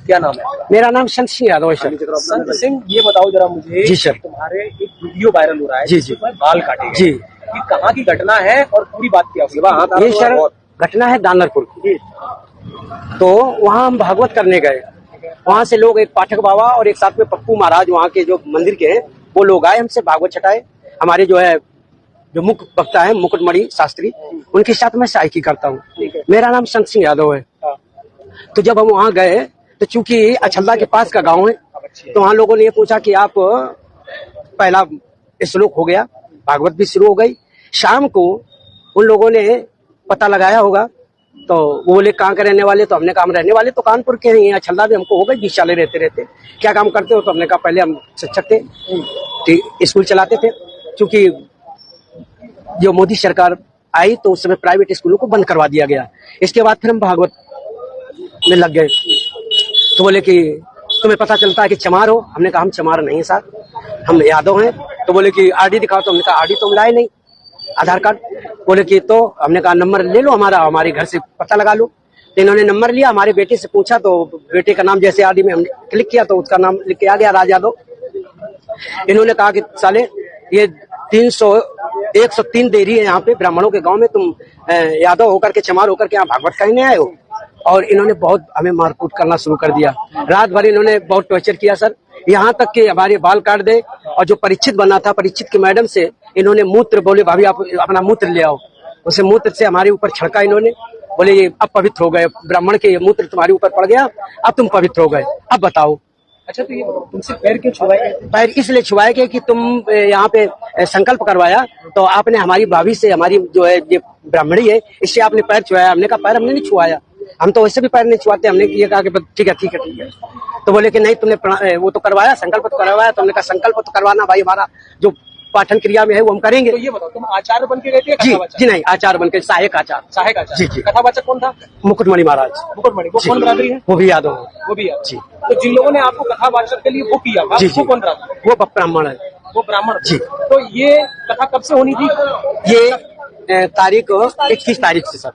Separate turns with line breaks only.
क्या नाम है?
मेरा नाम संत सिंह यादव है सर।
संत सिंह, ये बताओ जरा मुझे।
जी सर।
तुम्हारे एक वीडियो वायरल हो रहा है
जी जी,
बाल काटे
जी,
ये कहाँ की घटना है और पूरी बात क्या हुई?
ये सर घटना है दानरपुर की। तो वहाँ हम भागवत करने गए, वहाँ से लोग, एक पाठक बाबा और एक साथ में पप्पू महाराज वहाँ के जो मंदिर के हैं, वो लोग आए, हमसे भागवत छटाए। हमारे जो है जो मुख्य वक्ता है मुकुटमणि शास्त्री, उनके साथ मैं सहायकी करता हूँ। मेरा नाम संत सिंह यादव है। तो जब हम वहाँ गए तो चूंकि अछल्दा के पास का गांव है, तो वहाँ लोगों ने ये पूछा कि आप, पहला श्लोक हो गया, भागवत भी शुरू हो गई। शाम को उन लोगों ने पता लगाया होगा, तो वो बोले कहाँ के रहने वाले? तो हमने कहा हम रहने वाले तो कानपुर के हैं, अछल्दा भी हमको हो गए 20 साल रहते रहते। क्या काम करते हो? तो हमने कहा पहले हम शिक्षक थे, स्कूल चलाते थे। क्योंकि जो मोदी सरकार आई तो उस समय प्राइवेट स्कूलों को बंद करवा दिया गया। इसके बाद फिर हम भागवत में लग गए। तो बोले कि तुम्हें पता चलता है कि चमार हो? हमने कहा हम चमार नहीं साहब, हम यादव हैं। तो बोले कि आरडी दिखाओ। तो हमने कहा आरडी तो हम लाए नहीं, आधार कार्ड। बोले कि तो हमने कहा नंबर ले लो हमारा, हमारे घर से पता लगा लो। तो इन्होंने नंबर लिया, हमारे बेटे से पूछा, तो बेटे का नाम जैसे आरडी में हमने क्लिक किया तो उसका नाम लिख के आ गया, राज यादव। इन्होंने कहा कि साले ये 103 देरी है यहाँ पे ब्राह्मणों के गांव में, तुम यादव होकर के, चमार होकर के यहाँ भागवत कहने आए हो। और इन्होंने बहुत हमें मारकूट करना शुरू कर दिया। रात भर इन्होंने बहुत टॉर्चर किया सर, यहाँ तक कि हमारे बाल काट दे। और जो परीक्षित बना था, परीक्षित की मैडम से इन्होंने मूत्र, बोले भाभी आप अपना मूत्र ले आओ, उसे मूत्र से हमारे ऊपर छिड़का इन्होंने। बोले ये अब पवित्र हो गए, ब्राह्मण के ये मूत्र तुम्हारे ऊपर पड़ गया, अब तुम पवित्र हो गए, अब बताओ।
अच्छा, तो ये तुमसे पैर क्यों छुआए?
पैर इसलिए छुआए गए कि तुम यहाँ पे संकल्प करवाया, तो आपने हमारी भाभी से, हमारी जो है ये ब्राह्मणी है, इससे आपने पैर छुआया। हमने कहा पैर हमने नहीं छुआया, हम तो वैसे भी पैर नहीं छुआते। हमने ये कहा कि ठीक है ठीक है ठीक है। तो बोले कि नहीं तुमने वो तो करवाया, संकल्प तो करवाया। तो हमने कहा संकल्प तो करवाना भाई, हमारा जो पाठन क्रिया में है वो हम करेंगे।
तो ये बताओ, तुम आचार्य बन के गए थे?
जी जी नहीं, आचार्य बन के, सहायक आचार्य।
सहायक आचार्य।
जी जी।
कथावाचक कौन था?
मुकुटमणि महाराज।
मुकुटमणि, वो कौन बरादरी है?
वो भी यादव है।
वो भी यादव
जी।
तो जिन लोगों ने आपको कथावाचक के लिए वो किया था,
जी
वो कौन रहा?
वो ब्राह्मण है।
वो ब्राह्मण
जी।
तो ये कथा कब से होनी थी?
ये तारीख 21 तारीख से सर।